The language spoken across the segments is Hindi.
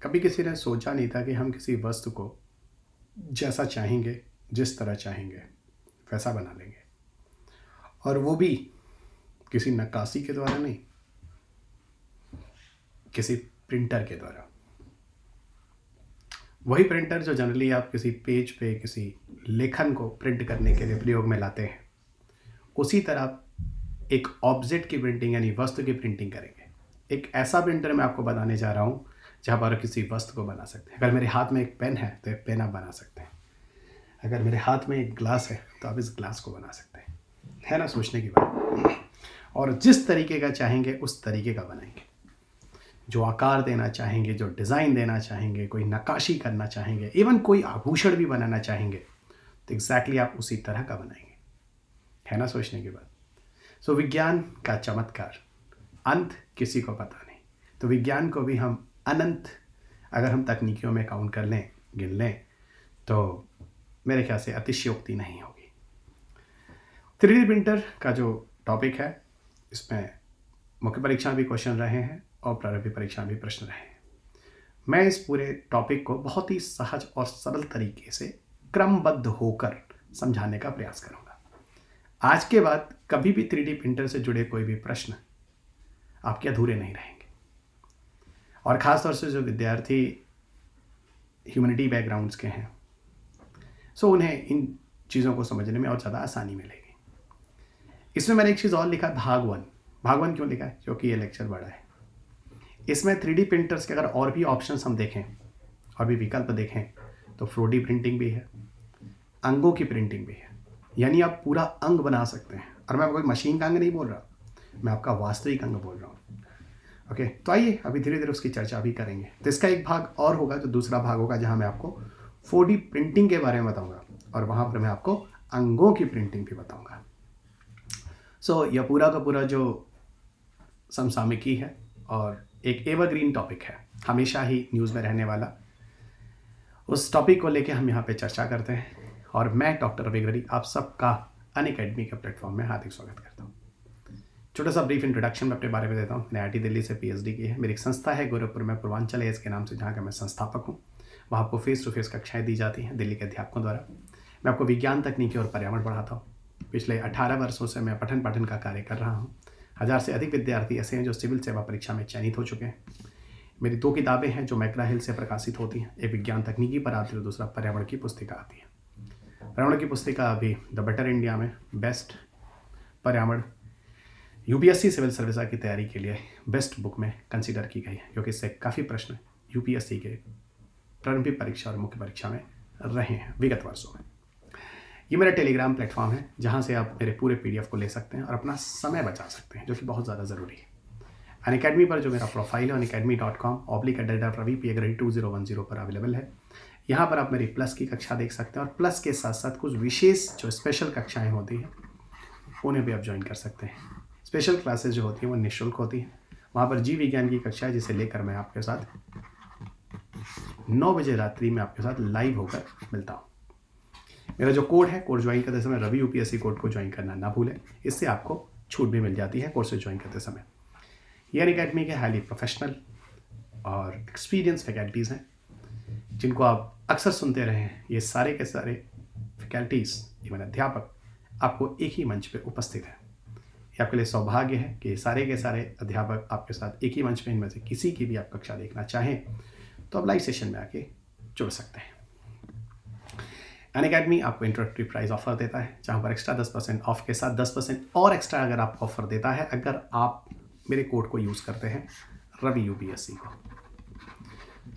कभी किसी ने सोचा नहीं था कि हम किसी वस्तु को जैसा चाहेंगे, जिस तरह चाहेंगे वैसा बना लेंगे, और वो भी किसी नक्काशी के द्वारा नहीं, किसी प्रिंटर के द्वारा। वही प्रिंटर जो जनरली आप किसी पेज पे किसी लेखन को प्रिंट करने के लिए प्रयोग में लाते हैं, उसी तरह एक ऑब्जेक्ट की प्रिंटिंग यानी वस्तु की प्रिंटिंग करेंगे। एक ऐसा प्रिंटर मैं आपको बताने जा रहा हूँ जहाँ पर किसी वस्तु को बना सकते हैं। अगर मेरे हाथ में एक पेन है तो एक पेन आप बना सकते हैं। अगर मेरे हाथ में एक ग्लास है तो आप इस ग्लास को बना सकते हैं। है ना सोचने की बात। और जिस तरीके का चाहेंगे उस तरीके का बनाएंगे। जो आकार देना चाहेंगे, जो डिज़ाइन देना चाहेंगे, कोई नक्काशी करना चाहेंगे, इवन कोई आभूषण भी बनाना चाहेंगे तो एग्जैक्टली आप उसी तरह का बनाएंगे। है ना सोचने की बात। सो विज्ञान का चमत्कार, अंत किसी को पता नहीं, तो विज्ञान को भी हम अनंत अगर हम तकनीकियों में काउंट कर लें, गिन लें, तो मेरे ख्याल से अतिशयोक्ति नहीं होगी। 3D प्रिंटर का जो टॉपिक है, इसमें मुख्य परीक्षा भी क्वेश्चन रहे हैं और प्रारंभिक परीक्षा भी प्रश्न रहे हैं। मैं इस पूरे टॉपिक को बहुत ही सहज और सरल तरीके से क्रमबद्ध होकर समझाने का प्रयास करूंगा। आज के बाद कभी भी 3D प्रिंटर से जुड़े कोई भी प्रश्न आपके अधूरे नहीं रहेंगे। और ख़ास तौर से जो विद्यार्थी ह्यूमैनिटी बैकग्राउंड्स के हैं, सो उन्हें इन चीज़ों को समझने में और ज़्यादा आसानी मिलेगी। इसमें मैंने एक चीज़ और लिखा, भाग वन क्यों लिखा है? क्योंकि ये लेक्चर बड़ा है। इसमें 3D प्रिंटर्स के अगर और भी ऑप्शंस हम देखें और भी विकल्प देखें तो 4D प्रिंटिंग भी है, अंगों की प्रिंटिंग भी है, यानी आप पूरा अंग बना सकते हैं। और मैं कोई मशीन का अंग नहीं बोल रहा, मैं आपका वास्तविक अंग बोल रहा हूँ। ओके, तो आइए अभी धीरे धीरे उसकी चर्चा भी करेंगे। तो इसका एक भाग और होगा, जो दूसरा भाग होगा, जहाँ मैं आपको 4D प्रिंटिंग के बारे में बताऊँगा और वहाँ पर मैं आपको अंगों की प्रिंटिंग भी बताऊँगा। सो यह पूरा का पूरा जो समसामयिकी है और एक एवरग्रीन टॉपिक है, हमेशा ही न्यूज़ में रहने वाला, उस टॉपिक को लेके हम यहाँ पे चर्चा करते हैं। और मैं डॉक्टर रवि अग्रवाल आप सबका अनअकैडमी के प्लेटफॉर्म में हार्दिक स्वागत करता हूँ। छोटा सा ब्रीफ इंट्रोडक्शन मैं अपने बारे में देता हूँ। मैंने IIT दिल्ली से PhD की है। मेरी एक संस्था है गोरखपुर में, पूर्वांचल एज के नाम से, जहाँ का मैं संस्थापक हूँ। वहाँ आपको फेस टू फेस कक्षाएँ दी जाती हैं दिल्ली के अध्यापकों द्वारा। मैं आपको विज्ञान, तकनीकी और पर्यावरण पढ़ाता हूँ। पिछले 18 वर्षों से मैं पठन पाठन का कार्य कर रहा हूँ। 1000 से अधिक विद्यार्थी ऐसे हैं जो सिविल सेवा परीक्षा में चयनित हो चुके हैं। मेरी 2 किताबें हैं जो मैकग्रा हिल से प्रकाशित होती हैं। एक विज्ञान तकनीकी पर आती है, दूसरा पर्यावरण की पुस्तिका आती है। पर्यावरण की पुस्तिका अभी द बेटर इंडिया में बेस्ट पर्यावरण UPSC सिविल सर्विस की तैयारी के लिए बेस्ट बुक में कंसीडर की गई है, क्योंकि इससे काफ़ी प्रश्न UPSC के प्रारंभिक परीक्षा और मुख्य परीक्षा में रहे हैं विगत वर्षों में। ये मेरा टेलीग्राम प्लेटफॉर्म है, जहाँ से आप मेरे पूरे PDF को ले सकते हैं और अपना समय बचा सकते हैं, जो कि बहुत ज़्यादा ज़रूरी है। अनअकैडमी पर जो मेरा प्रोफाइल है unacademy.com/@2010 पर अवेलेबल है। यहाँ पर आप मेरी प्लस की कक्षा देख सकते हैं और प्लस के साथ साथ कुछ विशेष जो स्पेशल कक्षाएं होती हैं उन्हें भी आप ज्वाइन कर सकते हैं। स्पेशल क्लासेस जो होती हैं वो निःशुल्क होती हैं। वहाँ पर जीव विज्ञान की कक्षा है, जिसे लेकर मैं आपके साथ 9 बजे रात्रि में आपके साथ लाइव होकर मिलता हूँ। मेरा जो कोड है, कोड ज्वाइन करते समय रवि UPSC कोड को ज्वाइन करना ना भूलें। इससे आपको छूट भी मिल जाती है कोर्सेज ज्वाइन करते समय। ये अनअकैडमी के हाईली प्रोफेशनल और एक्सपीरियंस फैकल्टीज़ हैं, जिनको आप अक्सर सुनते रहे हैं। ये सारे के सारे फैकल्टीज़, इवन अध्यापक, आपको एक ही मंच पे उपस्थित हैं। ये आपके लिए सौभाग्य है कि सारे के सारे अध्यापक आपके साथ एक ही मंच पे, इनमें से किसी की भी आप कक्षा देखना चाहें तो आप लाइव सेशन में आके जुड़ सकते हैं। अनअकैडमी आपको इंट्रोडक्टरी प्राइस ऑफर देता है, जहाँ पर एक्स्ट्रा 10% ऑफ के साथ 10% और एक्स्ट्रा अगर आप ऑफर देता है अगर आप मेरे कोड को यूज़ करते हैं, रवि UPSC को।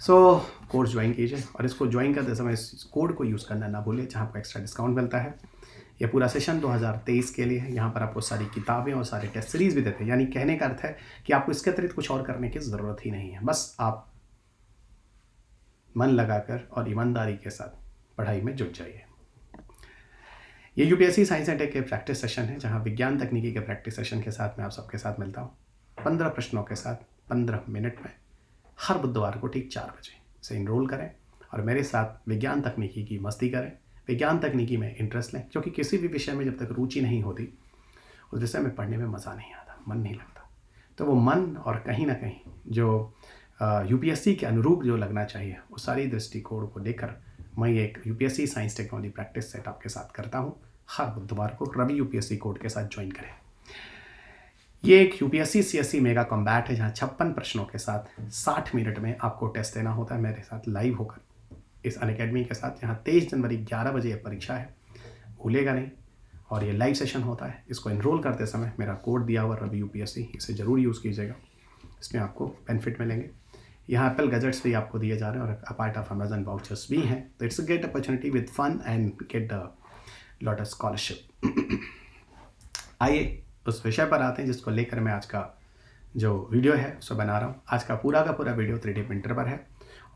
सो कोर्स ज्वाइन कीजिए और इसको ज्वाइन करते समय इस कोड को यूज़ करना ना भूलें, जहाँ पर एक्स्ट्रा डिस्काउंट मिलता है। यह पूरा सेशन 2023 के लिए है। यहाँ पर आपको सारी किताबें और सारे टेस्ट सीरीज़ भी देते हैं। यानी कहने का अर्थ है कि आपको इसके अतिरिक्त कुछ और करने की ज़रूरत ही नहीं है। बस आप मन लगाकर और ईमानदारी के साथ पढ़ाई में जुट जाइए। ये UPSC साइंस एंड टेक के प्रैक्टिस सेशन है, जहाँ विज्ञान तकनीकी के प्रैक्टिस सेशन के साथ मैं आप सबके साथ मिलता हूँ 15 प्रश्नों के साथ 15 मिनट में, हर बुधवार को ठीक 4 बजे से इनरोल करें और मेरे साथ विज्ञान तकनीकी की मस्ती करें। विज्ञान तकनीकी में इंटरेस्ट लें, क्योंकि किसी भी विषय में जब तक रुचि नहीं होती उस विषय में पढ़ने में मज़ा नहीं आता, मन नहीं लगता। तो वो मन और कहीं ना कहीं जो यूपीएससी के अनुरूप जो लगना चाहिए वो सारी दृष्टिकोण को लेकर मैं एक UPSC science technology practice set आपके साथ करता हूँ। हर बुधवार को रवि यूपीएससी कोड के साथ ज्वाइन करें। ये एक यूपीएससी सीएससी मेगा कॉम्बैट है जहाँ 56 प्रश्नों के साथ 60 मिनट में आपको टेस्ट देना होता है मेरे साथ लाइव होकर इस अनअकैडमी के साथ। यहाँ 23 जनवरी 11 बजे परीक्षा है, भूलेगा नहीं। और ये लाइव सेशन होता है। इसको एनरोल करते समय मेरा कोड दिया हुआ रवि यूपीएससी, इसे ज़रूर यूज़ कीजिएगा, इसमें आपको बेनिफिट मिलेंगे। यहाँ एप्पल गैजेट्स भी आपको दिए जा रहे हैं और अपार्ट ऑफ अमेजन वाउचर्स भी हैं। तो it's a great opportunity with fun and get the lot of scholarship. आइए उस विषय पर आते हैं जिसको लेकर मैं आज का जो वीडियो है उसको बना रहा हूँ। आज का पूरा वीडियो 3D प्रिंटर पर है।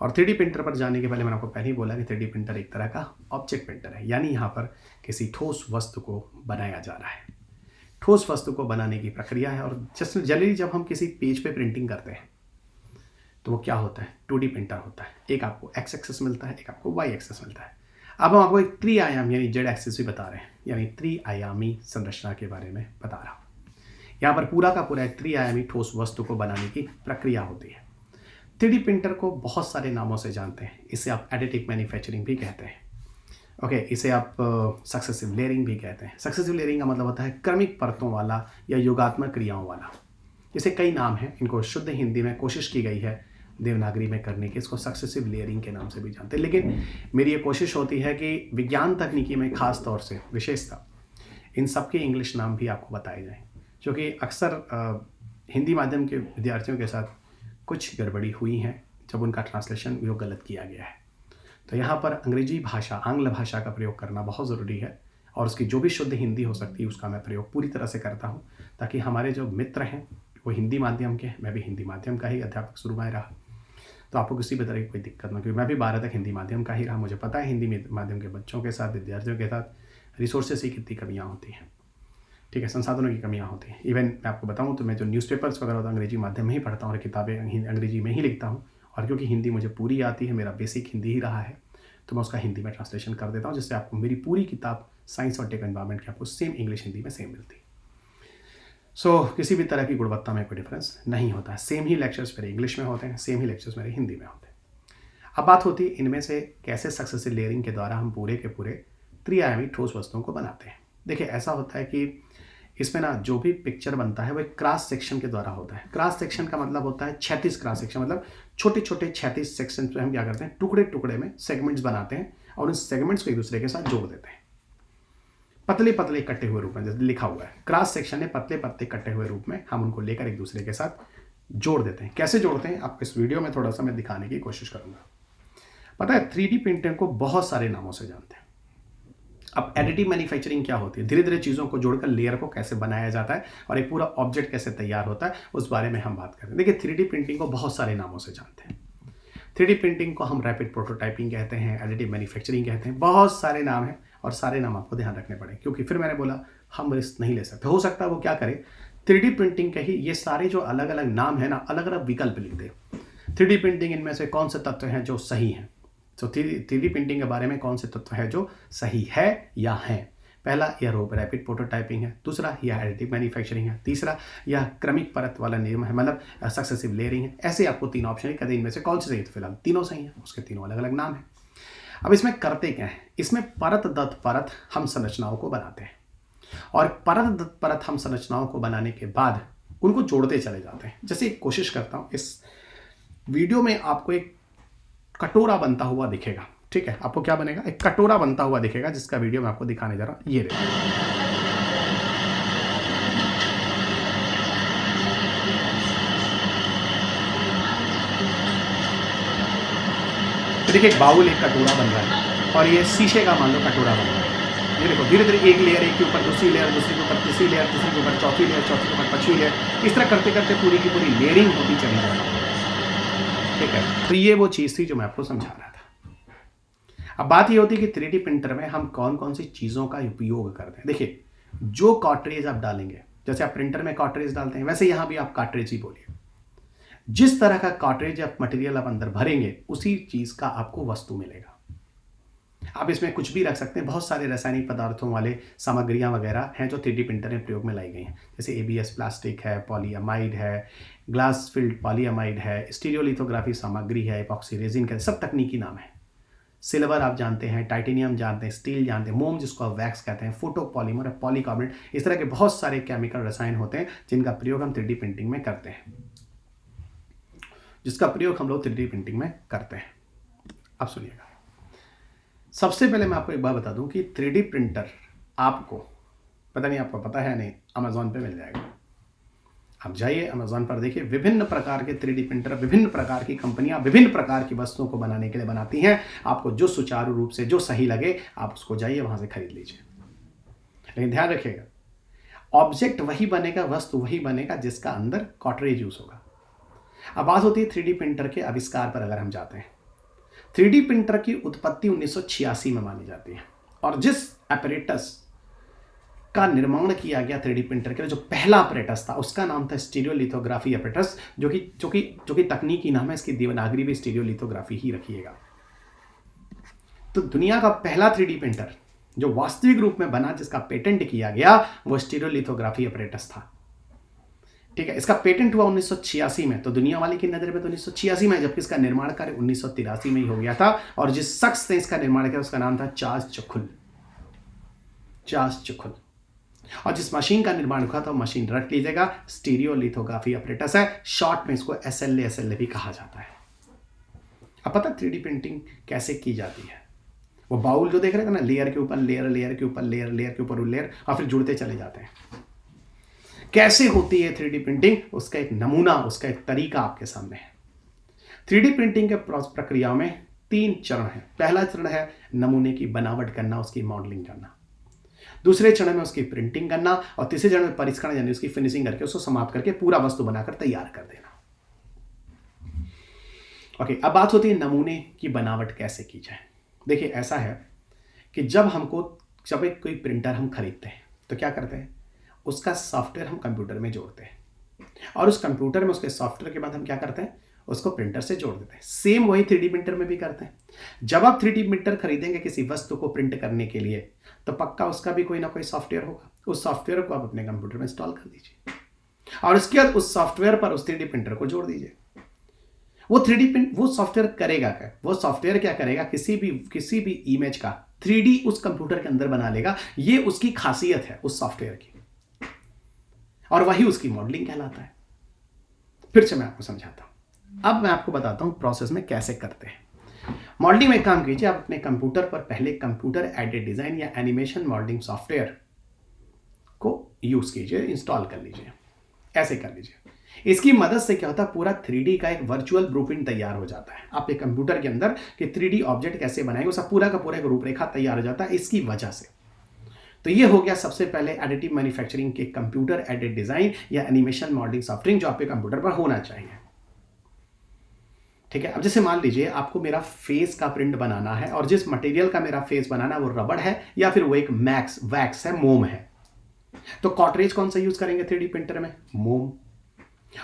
और 3D प्रिंटर पर जाने के पहले मैंने आपको पहले ही बोला कि 3D प्रिंटर एक तरह का ऑब्जेक्ट प्रिंटर है, यानी यहाँ पर किसी ठोस वस्तु को बनाया जा रहा है। ठोस वस्तु को बनाने की प्रक्रिया है। और जनरली जब हम किसी पेज पे प्रिंटिंग करते हैं तो वो क्या होता है, 2D प्रिंटर होता है। एक आपको एक्स एक्सेस मिलता है, एक आपको वाई एक्सेस मिलता है। अब हम आपको एक त्रिआयाम यानी जेड एक्सेस भी बता रहे हैं, यानी त्रिआयामी संरचना के बारे में बता रहा हूँ। यहाँ पर पूरा का पूरा एक त्रिआयामी ठोस वस्तु को बनाने की प्रक्रिया होती है। 3D प्रिंटर को बहुत सारे नामों से जानते हैं। इसे आप एडिटिव मैन्युफैक्चरिंग भी कहते हैं, ओके। इसे आप सक्सेसिव लेयरिंग भी कहते हैं। सक्सेसिव लेयरिंग का मतलब होता है क्रमिक परतों वाला या योगात्मक क्रियाओं वाला। इसे कई नाम हैं, इनको शुद्ध हिंदी में कोशिश की गई है देवनागरी में करने की। इसको सक्सेसिव लेयरिंग के नाम से भी जानते हैं। लेकिन मेरी ये कोशिश होती है कि विज्ञान तकनीकी में खास तौर से विशेषता इन सब के इंग्लिश नाम भी आपको बताए जाएँ, क्योंकि अक्सर हिंदी माध्यम के विद्यार्थियों के साथ कुछ गड़बड़ी हुई है जब उनका ट्रांसलेशन वो गलत किया गया है। तो यहाँ पर अंग्रेजी भाषा, आंग्ल भाषा का प्रयोग करना बहुत ज़रूरी है और उसकी जो भी शुद्ध हिंदी हो सकती है उसका मैं प्रयोग पूरी तरह से करता हूँ, ताकि हमारे जो मित्र हैं वो हिंदी माध्यम के, मैं भी हिंदी माध्यम का ही अध्यापक शुरू में रहा, तो आपको किसी भी तरह की कोई दिक्कत ना, क्योंकि मैं भी 12 तक हिंदी माध्यम का ही रहा। मुझे पता है हिंदी माध्यम के बच्चों के साथ, विद्यार्थियों के साथ रिसोर्सेस की कितनी कमियाँ होती हैं, ठीक है, संसाधनों की कमियाँ होती हैं। इवन मैं आपको बताऊं तो मैं जो न्यूज़पेपर्स वगैरह होता है अंग्रेजी माध्यम में ही पढ़ता हूँ और किताबें अंग्रेजी में ही लिखता हूँ। और क्योंकि हिंदी मुझे पूरी आती है, मेरा बेसिक हिंदी ही रहा है, तो मैं उसका हिंदी में ट्रांसलेशन कर देता हूँ, जिससे आपको मेरी पूरी किताब साइंस और टेक एनवायरनमेंट की आपको सेम इंग्लिश हिंदी में सेम मिलती है। सो किसी भी तरह की गुणवत्ता में कोई डिफरेंस नहीं होता है। सेम ही लेक्चर्स मेरे इंग्लिश में होते हैं, सेम ही लेक्चर्स मेरे हिंदी में होते हैं। अब बात होती है इनमें से कैसे सक्सेसिव लेयरिंग के द्वारा हम पूरे के पूरे त्रिआयामी ठोस वस्तुओं को बनाते हैं। देखिए ऐसा होता है कि इसमें ना जो भी पिक्चर बनता है वो एक क्रॉस सेक्शन के द्वारा होता है। क्रॉस सेक्शन का मतलब होता है क्षैतिज क्रॉस सेक्शन, मतलब छोटे छोटे क्षैतिज सेक्शन पे हम क्या करते हैं, टुकड़े टुकड़े में सेगमेंट्स बनाते हैं और उन सेगमेंट्स को एक दूसरे के साथ जोड़ देते हैं पतले पतले कटे हुए रूप में। जैसे लिखा हुआ है क्रॉस सेक्शन है, पतले पतले कटे हुए रूप में हम उनको लेकर एक दूसरे के साथ जोड़ देते हैं। कैसे जोड़ते हैं आपको इस वीडियो में थोड़ा सा मैं दिखाने की कोशिश करूँगा। पता है 3D प्रिंटिंग को बहुत सारे नामों से जानते हैं। अब एडिटिव मैन्युफैक्चरिंग क्या होती है, धीरे धीरे चीज़ों को जोड़कर लेयर को कैसे बनाया जाता है और एक पूरा ऑब्जेक्ट कैसे तैयार होता है, उस बारे में हम बात करते हैं। देखिए 3D प्रिंटिंग को बहुत सारे नामों से जानते हैं। 3D प्रिंटिंग को हम रैपिड प्रोटोटाइपिंग कहते हैं, एडिटिव मैन्युफैक्चरिंग कहते हैं, बहुत सारे नाम हैं और सारे नाम आपको ध्यान रखने पड़े, क्योंकि फिर मैंने बोला हम रिस्क नहीं ले सकते। हो सकता है वो क्या करे, 3D प्रिंटिंग के ही ये सारे जो अलग अलग नाम है ना, अलग अलग विकल्प लिख दे। 3D प्रिंटिंग इनमें से कौन से तत्व हैं जो सही हैं, तो 3D प्रिंटिंग के बारे में कौन से तत्व है जो सही है या हैं। पहला यह रैपिड प्रोटोटाइपिंग है, दूसरा यह एडिटिव मैन्युफैक्चरिंग है, तीसरा यह क्रमिक परत वाला नियम है, मतलब सक्सेसिव लेयरिंग है। ऐसे आपको तीन ऑप्शन है, कभी इनमें से कौन से सही, तो फिलहाल तीनों सही हैं, उसके तीनों अलग अलग नाम हैं। अब इसमें करते क्या है, इसमें परत दत्त परत हम संरचनाओं को बनाते हैं और परत दत्त परत हम संरचनाओं को बनाने के बाद उनको जोड़ते चले जाते हैं। जैसे एक कोशिश करता हूँ, इस वीडियो में आपको एक कटोरा बनता हुआ दिखेगा, ठीक है, आपको क्या बनेगा, एक कटोरा बनता हुआ दिखेगा, जिसका वीडियो मैं आपको दिखाने जा रहा हूं। ये देखो, देखिए एक बाउल, एक कटोरा बन रहा है और ये शीशे का मान लो कटोरा बन रहा है। ये देखो धीरे धीरे एक लेयर, एक के ऊपर दूसरी लेयर, दूसरी के ऊपर तीसरी लेयर, तीसरी के ऊपर चौथी लेयर, चौथी के ऊपर पांचवी लेयर, इस तरह करते करते पूरी की पूरी लेयरिंग होती चली जा रही है, ठीक है। तो ये वो चीज़ थी जो मैं आपको समझा रहा था। अब बात ये होती है कि 3D प्रिंटर में हम कौन कौन सी चीज़ों का उपयोग करते हैं। देखिए जो कार्ट्रिज आप डालेंगे, जैसे आप प्रिंटर में कार्ट्रिज डालते हैं, वैसे यहाँ भी आप कार्ट्रिज ही बोलिए। जिस तरह का कार्ट्रिज आप मटेरियल आप अंदर भरेंगे, उसी चीज़ का आपको वस्तु मिलेगा। आप इसमें कुछ भी रख सकते हैं। बहुत सारे रासायनिक पदार्थों वाले सामग्रियां वगैरह हैं जो 3D प्रिंटर में प्रयोग में लाई गई हैं, जैसे ABS प्लास्टिक है, पॉलीअमाइड है, ग्लास फिल्ड पॉलीअमाइड है, स्टीरियोलिथोग्राफी सामग्री है, एपॉक्सी रेजिन का, सब तकनीकी नाम है। सिल्वर आप जानते हैं, टाइटेनियम जानते हैं, स्टील जानते हैं, मोम जिसको आप वैक्स कहते हैं, फोटोपॉलीमर, पॉलीकार्बोनेट, इस तरह के बहुत सारे केमिकल रसायन होते हैं जिनका प्रयोग हम 3D प्रिंटिंग में करते हैं, जिसका प्रयोग हम लोग 3D प्रिंटिंग में करते हैं। अब सुनिएगा, सबसे पहले मैं आपको एक बात बता दूं कि 3D प्रिंटर आपको, पता नहीं आपको पता है नहीं, अमेजोन पे मिल जाएगा। आप जाइए अमेजोन पर, देखिए विभिन्न प्रकार के 3D प्रिंटर, विभिन्न प्रकार की कंपनियां विभिन्न प्रकार की वस्तुओं को बनाने के लिए बनाती हैं। आपको जो सुचारू रूप से जो सही लगे आप उसको जाइए वहां से खरीद लीजिए। लेकिन ध्यान रखिएगा, ऑब्जेक्ट वही बनेगा, वस्तु वही बनेगा जिसका अंदर कॉटरेज यूज होगा। अब बात होती है 3D प्रिंटर के आविष्कार पर। अगर हम जाते हैं, 3D प्रिंटर की उत्पत्ति 1986 में मानी जाती है, और जिस अपरेटस का निर्माण किया गया 3D प्रिंटर के लिए, जो पहला अपरेटस था, उसका नाम था स्टीरियोलिथोग्राफी अपरेटस, जो कि तकनीकी नाम है। इसकी देवनागरी भी स्टीरियोलिथोग्राफी ही रखिएगा। तो दुनिया का पहला 3D प्रिंटर जो वास्तविक रूप में बना, जिसका पेटेंट किया गया, वो स्टीरियोलिथोग्राफी अपरेटस था। ठीक है, इसका पेटेंट हुआ 1986 में, तो दुनिया वाले की नजर में तो 1986 में, जबकि इसका निर्माण कार्य 1983 में ही हो गया था। और जिस शख्स ने इसका निर्माण किया उसका नाम था चार्ल्स चुखुल। और जिस मशीन का निर्माण हुआ था वो मशीन रख लीजिएगा, स्टीरियोलिथोग्राफी अपरेटस है। शॉर्ट में इसको SLA भी कहा जाता है। अब पता 3D प्रिंटिंग कैसे की जाती है? वो बाउल जो देख रहे थे ना, लेयर के ऊपर लेयर, लेयर के ऊपर लेयर, लेयर के ऊपर लेयर, और फिर जुड़ते चले जाते हैं। कैसे होती है 3D प्रिंटिंग, उसका एक नमूना, उसका एक तरीका आपके सामने है। 3D प्रिंटिंग के प्रक्रिया में 3 चरण है। पहला चरण है नमूने की बनावट करना, उसकी मॉडलिंग करना। दूसरे चरण में उसकी प्रिंटिंग करना, और तीसरे चरण में परिष्करण यानी उसकी फिनिशिंग करके उसको समाप्त करके पूरा वस्तु बनाकर तैयार कर देना। ओके, अब बात होती है नमूने की बनावट कैसे की जाए। देखिए, ऐसा है कि जब कोई प्रिंटर हम खरीदते हैं तो क्या करते हैं, उसका सॉफ्टवेयर हम कंप्यूटर में जोड़ते हैं, और उस कंप्यूटर में उसके सॉफ्टवेयर के बाद हम क्या करते हैं, उसको प्रिंटर से जोड़ देते हैं। सेम वही 3D प्रिंटर में भी करते हैं। जब आप 3D प्रिंटर खरीदेंगे किसी वस्तु को प्रिंट करने के लिए, तो पक्का उसका भी कोई ना कोई सॉफ्टवेयर होगा। उस सॉफ्टवेयर को आप अपने कंप्यूटर में इंस्टॉल कर दीजिए, और उसके बाद उस सॉफ्टवेयर पर उस 3D प्रिंटर को जोड़ दीजिए। वो सॉफ्टवेयर करेगा क्या? वो सॉफ्टवेयर क्या करेगा, किसी भी इमेज का 3D उस कंप्यूटर के अंदर बना लेगा। ये उसकी खासियत है उस सॉफ्टवेयर की, और वही उसकी मॉडलिंग कहलाता है। फिर से मैं आपको समझाता हूं। अब मैं आपको बताता हूं प्रोसेस में कैसे करते हैं। मॉडलिंग में एक काम कीजिए, आप अपने कंप्यूटर पर पहले कंप्यूटर एडेड डिजाइन या एनिमेशन मॉडलिंग सॉफ्टवेयर को यूज कीजिए, इंस्टॉल कर लीजिए। ऐसे कर लीजिए। इसकी मदद से क्या होता है, पूरा 3D का एक वर्चुअल ब्लूप्रिंट तैयार हो जाता है आपके कंप्यूटर के अंदर, कि 3D ऑब्जेक्ट कैसे बनाएंगे, उसका पूरा का पूरा एक रूपरेखा तैयार हो जाता है इसकी वजह से। तो ये हो गया सबसे पहले एडिटिव मैन्युफैक्चरिंग के कंप्यूटर एडेड डिजाइन या एनिमेशन मॉडलिंग सॉफ्टवेयर जो आपके कंप्यूटर पर होना चाहिए। ठीक है, अब जैसे मान लीजिए आपको मेरा फेस का प्रिंट बनाना है, और जिस मटेरियल का मेरा फेस बनाना है वो रबड़ है या फिर वो एक वैक्स है, मोम है। तो कॉटरेज कौन सा यूज करेंगे 3D प्रिंटर में? मोम।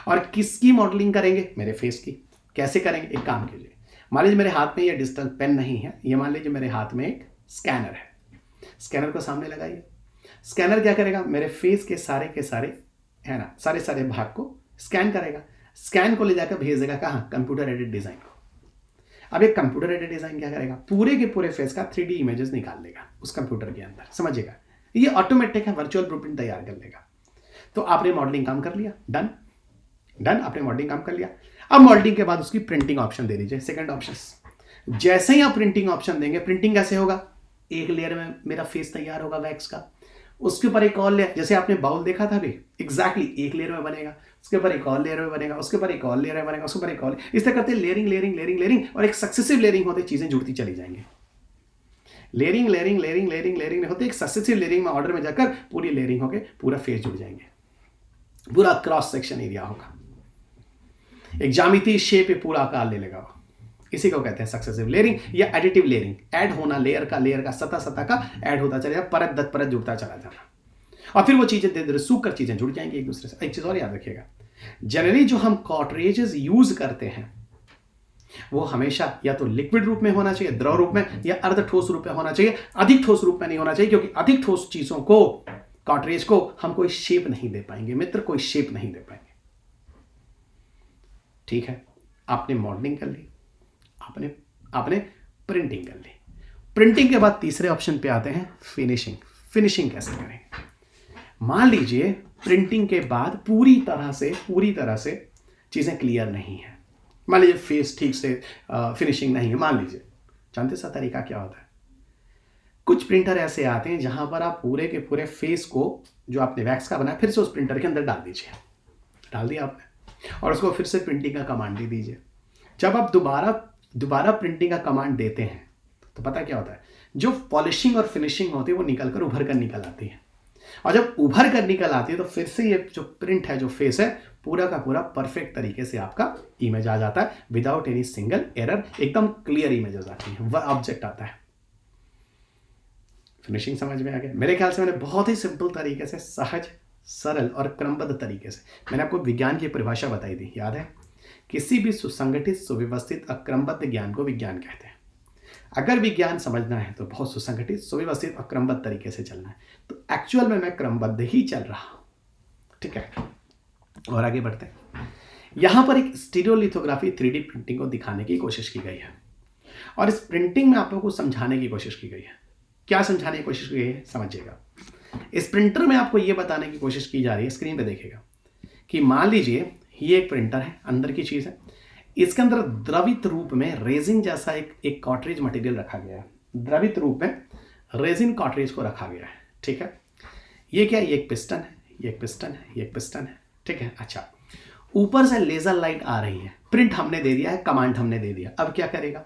और किसकी मॉडलिंग करेंगे? मेरे फेस की। कैसे करेंगे? एक काम कीजिए, मान लीजिए मेरे हाथ में ये डिजिटल पेन नहीं है, ये मान लीजिए मेरे हाथ में एक स्कैनर है। स्कैनर को सामने लगाइए। स्कैनर क्या करेगा, मेरे फेस के सारे है ना, सारे भाग को स्कैन करेगा। स्कैन को ले जाकर भेज देगा कहाँ? कंप्यूटर एडेड डिजाइन को। अब एक कंप्यूटर एडेड डिजाइन क्या करेगा, पूरे के पूरे फेस का 3D इमेजेस निकाल लेगा उस कंप्यूटर के अंदर। समझिएगा, ये ऑटोमेटिक है, वर्चुअल ब्लूप्रिंट तैयार कर लेगा। तो आपने मॉडलिंग काम कर लिया, डन, आपने मॉडलिंग काम कर लिया। अब मॉडलिंग के बाद उसकी प्रिंटिंग ऑप्शन दे दीजिए, सेकंड ऑप्शन। जैसे ही आप प्रिंटिंग ऑप्शन देंगे, प्रिंटिंग कैसे होगा, एक लेयर में मेरा फेस तैयार होगा वैक्स का, उसके ऊपर एक और लेयर, जैसे आपने बाउल देखा था अभी, एग्जैक्टली एक लेयर में बनेगा, उसके ऊपर एक और लेयर में बनेगा, उसके ऊपर एक और लेयर में बनेगा, उसके ऊपर एक और, इस तरह करते लेयरिंग, और एक सक्सेसिव लेयरिंग होते चीजें जुड़ती चली जाएंगी। लेयरिंग होते एक सक्सेसिव लेयरिंग में ऑर्डर में जाकर पूरी लेयरिंग होकर पूरा फेस जुड़ जाएंगे, पूरा क्रॉस सेक्शन एरिया होगा, एक ज्यामितीय शेप पे पूरा आकार ले लेगा। इसी को कहते हैं सक्सेसिव लेयरिंग या एडिटिव लेयरिंग। ऐड होना, लेयर का सतह का ऐड होता चलेगा, परत दर परत जुड़ता चला जाना, और फिर वो चीजें धीरे धीरे सूख कर चीजें जुड़ जाएंगी एक दूसरे से। एक चीज और याद रखिएगा, जनरली जो हम कॉटरेजेस यूज करते हैं वो हमेशा या तो लिक्विड रूप में होना चाहिए, द्रव रूप में, या अर्ध ठोस रूप में होना चाहिए। अधिक ठोस रूप में नहीं होना चाहिए, क्योंकि अधिक ठोस चीजों को, कार्ट्रिज को हम कोई शेप नहीं दे पाएंगे मित्र, कोई शेप नहीं दे पाएंगे। ठीक है, आपने मॉडलिंग कर ली, आपने प्रिंटिंग कर ली। प्रिंटिंग के बाद तीसरे ऑप्शन पे आते हैं फिनिशिंग। फिनिशिंग कैसे करेंगे? मान लीजिए प्रिंटिंग के बाद पूरी तरह से चीजें क्लियर नहीं है, मान लीजिए फेस ठीक से फिनिशिंग नहीं है, मान लीजिए, जानते सा तरीका क्या होता है? कुछ प्रिंटर ऐसे आते हैं जहां पर आप पूरे के पूरे फेस को जो आपने वैक्स का बनाया फिर से उस प्रिंटर के अंदर डाल दीजिए, डाल दिया आपने, और उसको फिर से प्रिंटिंग का कमांड दे दीजिए। जब आप दोबारा प्रिंटिंग का कमांड देते हैं तो पता क्या होता है, जो पॉलिशिंग और फिनिशिंग होती है वो उभर कर निकल आती है, और जब उभर कर निकल आती है तो फिर से ये जो प्रिंट है, जो फेस है, पूरा का पूरा परफेक्ट तरीके से आपका इमेज आ जाता है, विदाउट एनी सिंगल एरर, एकदम क्लियर इमेजेस आती है, वह ऑब्जेक्ट आता है। फिनिशिंग समझ में आ गया? मेरे ख्याल से मैंने बहुत ही सिंपल तरीके से, सहज, सरल और क्रमबद्ध तरीके से मैंने आपको विज्ञान की परिभाषा बताई थी, याद है? किसी भी सुसंगठित, सुव्यवस्थित, अक्रमबद्ध ज्ञान को विज्ञान कहते हैं। अगर विज्ञान समझना है तो बहुत सुसंगठित, सुव्यवस्थित और क्रमबद्ध तरीके से चलना है। तो एक्चुअल में मैं क्रमबद्ध ही चल रहा हूं, ठीक है? और आगे बढ़ते हैं। यहां पर एक स्टीरियोलिथोग्राफी 3D प्रिंटिंग को दिखाने की कोशिश की गई है, और इस प्रिंटिंग में आप लोगों को समझाने की कोशिश की गई है। क्या समझाने की कोशिश की गई है समझिएगा। इस प्रिंटर में आपको यह बताने की कोशिश की जा रही है, स्क्रीन पे देखिएगा, कि मान लीजिए ये एक प्रिंटर है, अंदर की चीज है, इसके अंदर द्रवित रूप में रेजिन जैसा एक कार्ट्रिज मटेरियल रखा गया है। द्रवित रूप में रेजिन कार्ट्रिज को रखा गया है, ठीक है? ये क्या है? ये एक पिस्टन है, ये एक पिस्टन है, ये एक पिस्टन है, ठीक है? अच्छा, ऊपर से लेजर लाइट आ रही है, प्रिंट हमने दे दिया है, कमांड हमने दे दिया। अब क्या करेगा?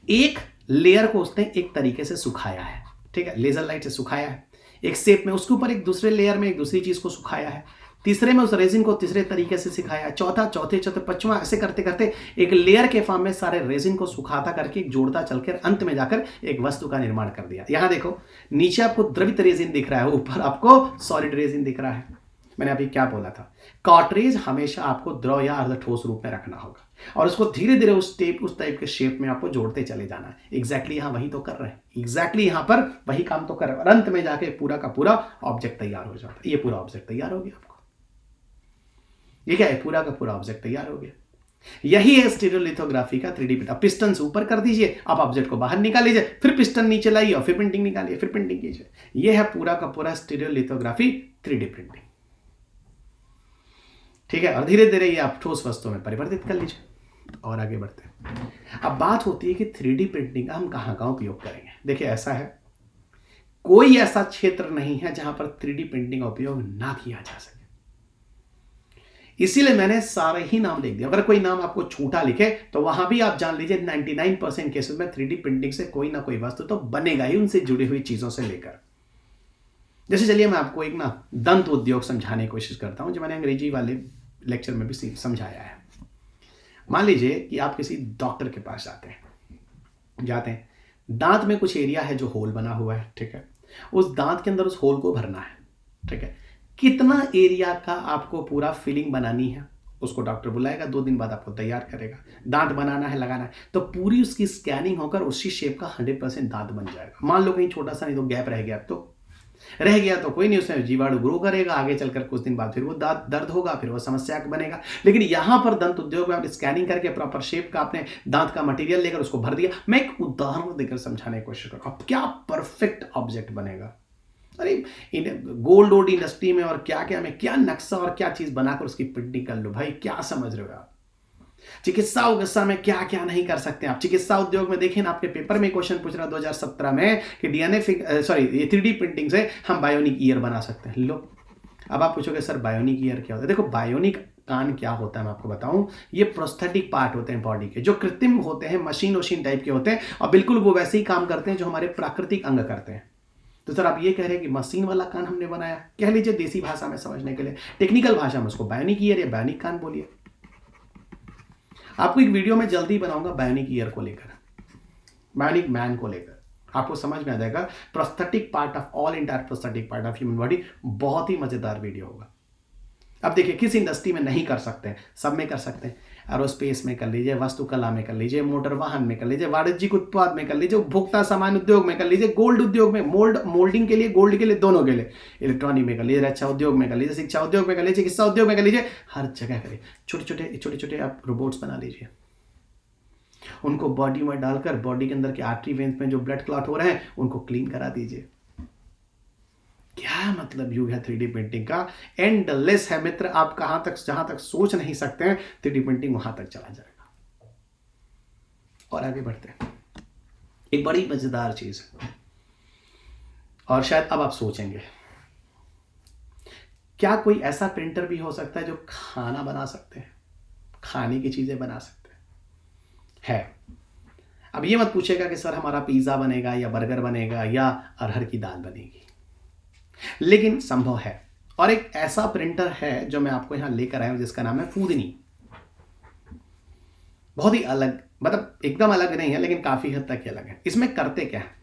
एक लेयर को उसने एक तरीके से सुखाया है, ठीक है? लेजर लाइट से सुखाया है एक शेप में, उसके ऊपर एक दूसरे लेयर में एक दूसरी चीज को सुखाया है, तीसरे में उस रेजिन को तीसरे तरीके से सिखाया है, चौथे पांचवा, ऐसे करते करते एक लेयर के फॉर्म में सारे रेजिन को सुखाता करके एक जोड़ता चलकर अंत में जाकर एक वस्तु का निर्माण कर दिया। यहां देखो, नीचे आपको द्रवित रेजिन दिख रहा है, ऊपर आपको सॉलिड रेजिन दिख रहा है। मैंने अभी क्या बोला था? कार्ट्रिज हमेशा आपको द्रव या अर्ध ठोस रूप में रखना होगा, और उसको धीरे धीरे उस टाइप के शेप में आपको जोड़ते चले जाना है। एग्जैक्टली यहां वही तो कर रहे हैं, एग्जैक्टली यहां पर वही काम तो कर रहे हैं, और अंत में जाके पूरा का पूरा ऑब्जेक्ट तैयार हो जाता है। ये पूरा ऑब्जेक्ट तैयार हो गया आपको, ये क्या है? पूरा का पूरा ऑब्जेक्ट तैयार हो गया। यही है स्टीरियोलिथोग्राफी का 3D प्रिंट। अब पिस्टन से ऊपर कर दीजिए, आप ऑब्जेक्ट को बाहर निकाल लीजिए, फिर पिस्टन नीचे लाइए और फिर प्रिंटिंग निकालिए, फिर प्रिंटिंग कीजिए। यह है पूरा का पूरा स्टीरियोलिथोग्राफी 3D प्रिंटिंग, ठीक है? और धीरे धीरे ये आप ठोस वस्तुओं में परिवर्तित कर लीजिए। और आगे बढ़ते हैं। अब बात होती है कि 3D प्रिंटिंग का हम कहां कहां उपयोग करेंगे। देखिए, ऐसा है, कोई ऐसा क्षेत्र नहीं है जहां पर 3D प्रिंटिंग का उपयोग ना किया जा सके, इसीलिए मैंने सारे ही नाम लिख दिया। अगर कोई नाम आपको छूटा लिखे तो वहां भी आप जान लीजिए 99% केसेस में 3D प्रिंटिंग से कोई ना कोई वस्तु तो बनेगा ही, उनसे जुड़ी हुई चीजों से लेकर। जैसे चलिए मैं आपको एक दंत उद्योग समझाने की कोशिश करता हूं, जो मैंने अंग्रेजी वाले लेक्चर में भी समझाया है। मान लीजिए कि आप किसी डॉक्टर के पास जाते हैं, दांत में कुछ एरिया है जो होल बना हुआ है, ठीक है? उस दांत के अंदर उस होल को भरना है, ठीक है? कितना एरिया का आपको पूरा फिलिंग बनानी है, उसको डॉक्टर बुलाएगा, 2 दिन बाद आपको तैयार करेगा। दांत बनाना है, लगाना है, तो पूरी उसकी स्कैनिंग होकर उसी शेप का 100% दांत बन जाएगा। मान लो कहीं छोटा सा नहीं तो गैप रह गया तो कोई नहीं, उसमें जीवाणु ग्रो करेगा, आगे चलकर कुछ दिन बाद फिर वो दांत दर्द होगा, फिर वो समस्या बनेगा। लेकिन यहां पर दंत उद्योग में आप स्कैनिंग करके प्रॉपर शेप का आपने दांत का मटेरियल लेकर उसको भर दिया। मैं एक उदाहरण देकर समझाने की कोशिश करूं, अब क्या परफेक्ट ऑब्जेक्ट बनेगा। अरे गोल्ड रोड इंडस्ट्री में और क्या क्या में क्या नक्शा और क्या चीज बनाकर उसकी प्रिंटिंग कर लो भाई, क्या समझ रहे हो आप? चिकित्सा में क्या क्या नहीं कर सकते आप। चिकित्सा उद्योग में देखें ना, आपके पेपर में क्वेश्चन पूछ रहा 2017 में कि ये 3D प्रिंटिंग से हम बायोनिक ईयर बना सकते हैं। लो, अब आप पूछोगे सर बायोनिक ईयर क्या होता है? देखो, बायोनिक कान क्या होता है मैं आपको बताऊं। ये प्रोस्थेटिक पार्ट होते हैं बॉडी के, जो कृत्रिम होते हैं, मशीन टाइप के होते हैं, और बिल्कुल वो वैसे ही काम करते हैं जो हमारे प्राकृतिक अंग करते हैं। तो सर आप ये कह रहे हैं कि मशीन वाला कान हमने बनाया, कह लीजिए देसी भाषा में समझने के लिए, टेक्निकल भाषा में उसको बायोनिक ईयर या बायोनिक कान बोलिए। आपको एक वीडियो में जल्दी बनाऊंगा बायोनिक ईयर को लेकर, बायोनिक मैन को लेकर, आपको समझ में आ जाएगा। Prosthetic part of all entire prosthetic part of human body, बहुत ही मजेदार वीडियो होगा। अब देखिए, किस इंडस्ट्री में नहीं कर सकते हैं, सब में कर सकते हैं। एरोस्पेस में कर लीजिए, वास्तुकला में कर लीजिए, मोटर वाहन में कर लीजिए, वाणिज्यिक उत्पाद में कर लीजिए, उपभोक्ता सामान उद्योग में कर लीजिए, गोल्ड उद्योग में, मोल्डिंग के लिए, गोल्ड के लिए, दोनों के लिए, इलेक्ट्रॉनिक में कर लीजिए, रक्षा उद्योग में कर लीजिए, शिक्षा उद्योग में कर लीजिए, चिकित्सा उद्योग में कर लीजिए, हर जगह करिए। छोटे छोटे आप रोबोट्स बना लीजिए, उनको बॉडी में डालकर बॉडी के अंदर के आर्टरी वेन्स में जो ब्लड क्लॉट हो रहे हैं उनको क्लीन करा दीजिए। क्या मतलब युग है 3D प्रिंटिंग का, एंडलेस है मित्र। आप कहां तक, जहां तक सोच नहीं सकते हैं 3D प्रिंटिंग वहां तक चला जाएगा। और आगे बढ़ते हैं, एक बड़ी मजेदार चीज है, और शायद अब आप सोचेंगे क्या कोई ऐसा प्रिंटर भी हो सकता है जो खाना बना सकते हैं, खाने की चीजें बना सकते है? अब ये मत पूछेगा कि सर हमारा पिज्जा बनेगा या बर्गर बनेगा या अरहर की दाल बनेगी, लेकिन संभव है। और एक ऐसा प्रिंटर है जो मैं आपको यहां लेकर आया हूं जिसका नाम है फूदनी। बहुत ही अलग, मतलब एकदम अलग नहीं है लेकिन काफी हद तक अलग है। इसमें करते क्या है,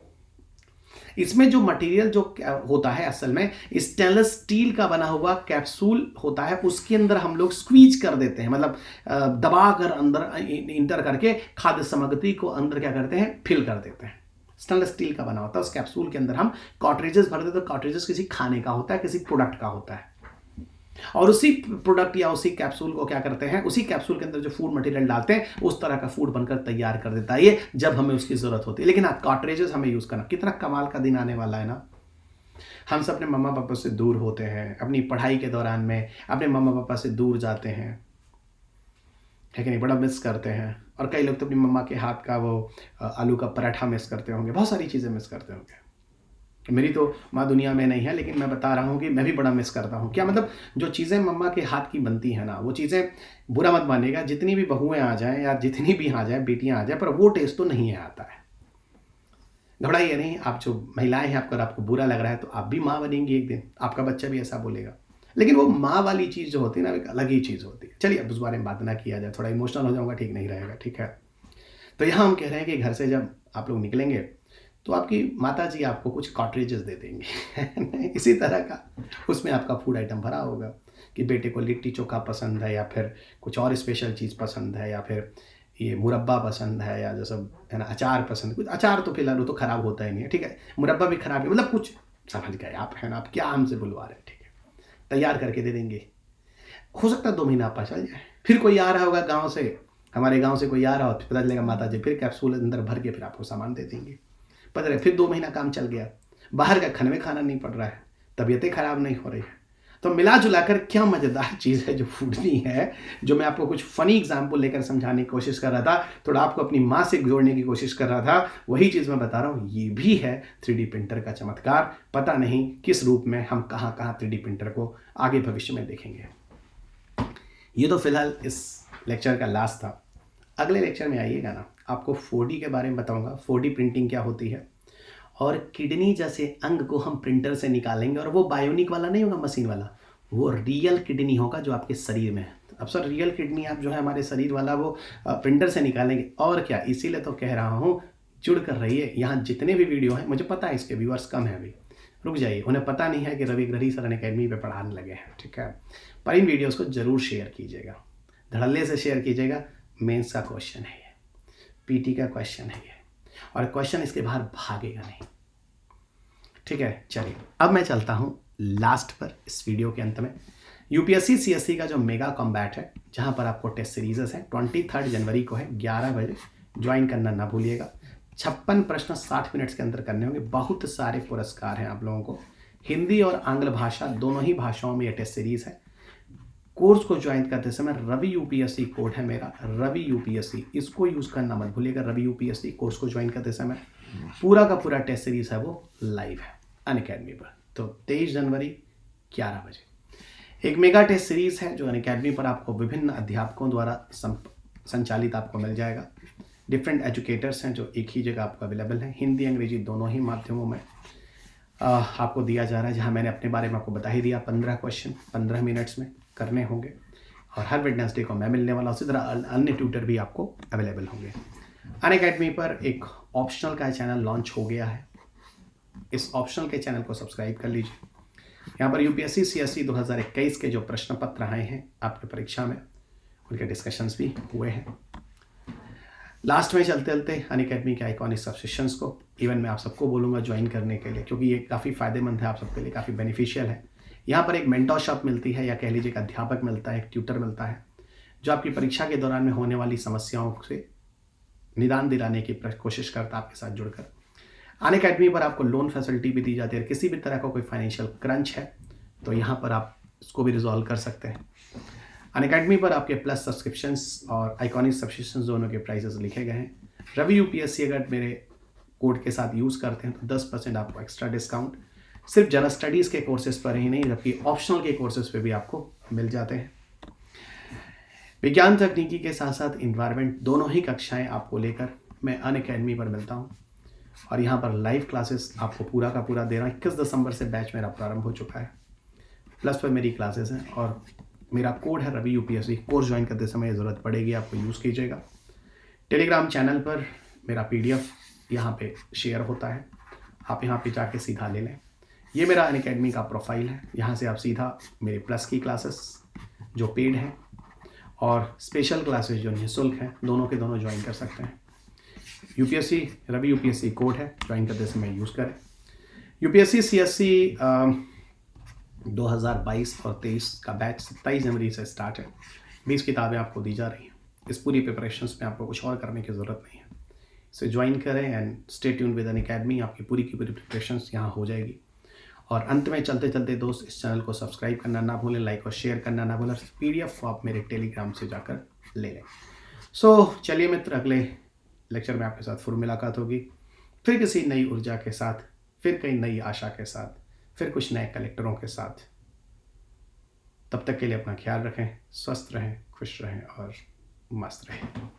इसमें जो मटेरियल जो होता है असल में स्टेनलेस स्टील का बना हुआ कैप्सूल होता है, उसके अंदर हम लोग स्क्वीज कर देते हैं, मतलब दबा कर अंदर इंटर करके खाद्य सामग्री को अंदर क्या करते हैं, फिल कर देते हैं। स्टेनलेस स्टील का बना होता है, उस कैप्सूल के अंदर हम कार्ट्रिजेस भर देते हैं। तो कार्ट्रिजेस किसी खाने का होता है, किसी प्रोडक्ट का होता है, और उसी प्रोडक्ट या उसी कैप्सूल को क्या करते हैं, उसी कैप्सूल के अंदर जो फूड मटेरियल डालते हैं उस तरह का फूड बनकर तैयार कर देता है ये, जब हमें उसकी जरूरत होती है। लेकिन आप कार्ट्रिजेस हमें यूज करना, कितना कमाल का दिन आने वाला है ना। हम सब अपने मम्मा पापा से दूर होते हैं, अपनी पढ़ाई के दौरान में अपने मम्मा पापा से दूर जाते हैं, है कि नहीं, बड़ा मिस करते हैं। और कई लोग तो अपनी मम्मा के हाथ का वो आलू का पराठा मिस करते होंगे, बहुत सारी चीज़ें मिस करते होंगे। मेरी तो माँ दुनिया में नहीं है, लेकिन मैं बता रहा हूँ कि मैं भी बड़ा मिस करता हूँ। क्या मतलब, जो चीज़ें मम्मा के हाथ की बनती हैं ना, वो चीज़ें, बुरा मत मानिएगा, जितनी भी बहुएं आ जाएं या जितनी भी आ जाएं, बेटियां आ जाएं, पर वो टेस्ट तो नहीं आता है। घबराइए नहीं, आप जो महिलाएं हैं, आपको बुरा लग रहा है तो आप भी माँ बनेंगी एक दिन, आपका बच्चा भी ऐसा बोलेगा। लेकिन वो माँ वाली चीज़ जो होती है ना, एक अलग ही चीज़ होती है। चलिए अब उस बारे में बात ना किया जाए, थोड़ा इमोशनल हो जाऊँगा, ठीक नहीं रहेगा, ठीक है। तो यहाँ हम कह रहे हैं कि घर से जब आप लोग निकलेंगे तो आपकी माता जी आपको कुछ कार्ट्रिजेस दे देंगे इसी तरह का, उसमें आपका फूड आइटम भरा होगा कि बेटे को लिट्टी चोखा पसंद है, या फिर कुछ और स्पेशल चीज़ पसंद है, या फिर ये मुरब्बा पसंद है, या जैसा है ना अचार पसंद। कुछ अचार तो फिलहाल वो तो ख़राब होता ही नहीं है, ठीक है, मुरब्बा भी ख़राब है, मतलब कुछ समझ गए आप, है ना, आप क्या हमसे बुलवा रहे हैं, ठीक है, तैयार करके दे देंगे। हो सकता है 2 महीना आपका चल जाए, फिर कोई आ रहा होगा गाँव से, हमारे गाँव से कोई आ रहा हो, पता चलेगा माता जी फिर कैप्सूल अंदर भर के फिर आपको सामान दे देंगे। पता है, फिर 2 महीना काम चल गया, बाहर का खाने में खाना नहीं पड़ रहा है, तबीयतें खराब नहीं हो रही है। तो मिला जुलाकर क्या मज़ेदार चीज़ है जो फूडनी है, जो मैं आपको कुछ फनी एग्जाम्पल लेकर समझाने की कोशिश कर रहा था, थोड़ा आपको अपनी माँ से जोड़ने की कोशिश कर रहा था, वही चीज़ मैं बता रहा हूँ। ये भी है 3D प्रिंटर का चमत्कार। पता नहीं किस रूप में हम कहाँ 3D प्रिंटर को आगे भविष्य में देखेंगे। ये तो फिलहाल इस लेक्चर का लास्ट था। अगले लेक्चर में आइएगा ना, आपको 4D के बारे में बताऊंगा, 4D प्रिंटिंग क्या होती है, और किडनी जैसे अंग को हम प्रिंटर से निकालेंगे, और वो बायोनिक वाला नहीं होगा, मशीन वाला, वो रियल किडनी होगा जो आपके शरीर में है। अब सर रियल किडनी आप जो है हमारे शरीर वाला वो प्रिंटर से निकालेंगे, और क्या, इसीलिए तो कह रहा हूँ जुड़ कर रहिए। यहाँ जितने भी वीडियो हैं, मुझे पता है इसके व्यूअर्स कम है अभी, रुक जाइए, उन्हें पता नहीं है कि रवि ग्रही सर अकेडमी पे पढ़ाने लगे हैं, ठीक है, पर इन वीडियोस को जरूर शेयर कीजिएगा, धड़ल्ले से शेयर कीजिएगा। मेंस का क्वेश्चन है ये, पीटी का क्वेश्चन है ये, और क्वेश्चन इसके बाहर भागेगा नहीं, ठीक है। चलिए अब मैं चलता हूँ लास्ट पर, इस वीडियो के अंत में यूपीएससी सीएससी का जो मेगा कॉम्बैट है, जहाँ पर आपको टेस्ट सीरीजेस हैं, 23 जनवरी को है, 11 बजे ज्वाइन करना ना भूलिएगा। 56 प्रश्न 60 मिनट्स के अंदर करने होंगे। बहुत सारे पुरस्कार हैं आप लोगों को, हिंदी और आंग्ल भाषा दोनों ही भाषाओं में ये टेस्ट सीरीज है। कोर्स को ज्वाइन करते समय रवि यूपीएससी कोड है मेरा, रवि यूपीएससी, इसको यूज़ करना मत भूलिएगा। रवि यूपीएससी कोर्स को ज्वाइन करते समय पूरा का पूरा टेस्ट सीरीज है वो लाइव है अनअकैडमी पर। तो 23 जनवरी 11 बजे एक मेगा टेस्ट सीरीज है जो अनअकैडमी पर आपको विभिन्न अध्यापकों द्वारा संचालित आपको मिल जाएगा। डिफरेंट एजुकेटर्स हैं जो एक ही जगह आपको अवेलेबल हैं, हिंदी अंग्रेजी दोनों ही माध्यमों में आपको दिया जा रहा है। जहां मैंने अपने बारे में आपको बता ही दिया, 15 क्वेश्चन 15 मिनट्स में करने होंगे, और हर वेडनेसडे को मैं मिलने वाला, उसी तरह अन्य ट्यूटर भी आपको अवेलेबल होंगे। अनअकैडमी पर एक ऑप्शनल का चैनल लॉन्च हो गया है, इस ऑप्शनल के चैनल को सब्सक्राइब कर लीजिए। यहाँ पर यूपीएससी सीएससी 2021 के जो प्रश्न पत्र आए हैं आपकी परीक्षा में, उनके डिस्कशंस भी हुए हैं। लास्ट में चलते चलते अनअकैडमी के आइकॉनिक सब्सक्रिप्शंस को इवन मैं आप सबको बोलूँगा ज्वाइन करने के लिए, क्योंकि ये काफ़ी फ़ायदेमंद है आप सबके लिए, काफ़ी बेनिफिशियल है। यहाँ पर एक मेंटरशिप मिलती है, या कह लीजिए एक अध्यापक मिलता है, एक ट्यूटर मिलता है, जो आपकी परीक्षा के दौरान में होने वाली समस्याओं से निदान दिलाने की कोशिश करता है आपके साथ जुड़कर। अनअकैडमी पर आपको लोन फैसिलिटी भी दी जाती है। किसी भी तरह का कोई फाइनेंशियल क्रंच है तो यहाँ पर आप इसको भी रिजॉल्व कर सकते हैं। अनअकैडमी पर आपके प्लस सब्सक्रिप्शंस और आइकॉनिक सब्सक्रिप्शंस दोनों के प्राइसेस लिखे गए हैं। रवि यूपीएससी अगर मेरे कोड के साथ यूज़ करते हैं तो 10% आपको एक्स्ट्रा डिस्काउंट सिर्फ जनरल स्टडीज़ के कोर्सेज पर ही नहीं, जबकि ऑप्शनल के कोर्सेज पे भी आपको मिल जाते हैं। विज्ञान तकनीकी के साथ साथ इन्वायरमेंट दोनों ही कक्षाएं आपको लेकर मैं अनअकैडमी पर मिलता हूं, और यहाँ पर लाइव क्लासेस आपको पूरा का पूरा दे रहा हूँ। 21 दिसंबर से बैच मेरा प्रारंभ हो चुका है। प्लस पर मेरी क्लासेस हैं और मेरा कोड है रवि यूपीएससी। कोर्स ज्वाइन करते समय ज़रूरत पड़ेगी, आपको यूज़ कीजिएगा। टेलीग्राम चैनल पर मेरा पीडीएफ यहाँ पे शेयर होता है, आप यहाँ पे जाके सीधा ले लें। ये मेरा अनअकैडमी का प्रोफाइल है, यहाँ से आप सीधा मेरे प्लस की क्लासेस जो पेड हैं और स्पेशल क्लासेस जो निःशुल्क हैं, दोनों के दोनों ज्वाइन कर सकते हैं। यूपीएससी रवि यूपीएससी कोड है, ज्वाइन करते समय यूज़ करें। यूपीएससी सीएससी 2022 और 23 का बैच 27 जनवरी से स्टार्ट है। 20 किताबें आपको दी जा रही हैं। इस पूरी प्रिपरेशंस में आपको कुछ और करने की ज़रूरत नहीं है। इसे ज्वाइन करें and stay tuned with Unacademy. आपकी पूरी की पूरी प्रिपरेशंस यहाँ हो जाएगी। और अंत में चलते चलते दोस्त, इस चैनल को सब्सक्राइब करना ना भूलें, लाइक और शेयर करना ना भूलें। पीडीएफ आप मेरे टेलीग्राम से जाकर ले लें। चलिए मित्र, अगले लेक्चर में आपके साथ फिर मुलाकात होगी, फिर किसी नई ऊर्जा के साथ, फिर कई नई आशा के साथ, फिर कुछ नए कलेक्टरों के साथ। तब तक के लिए अपना ख्याल रखें, स्वस्थ रहें, खुश रहें और मस्त रहें।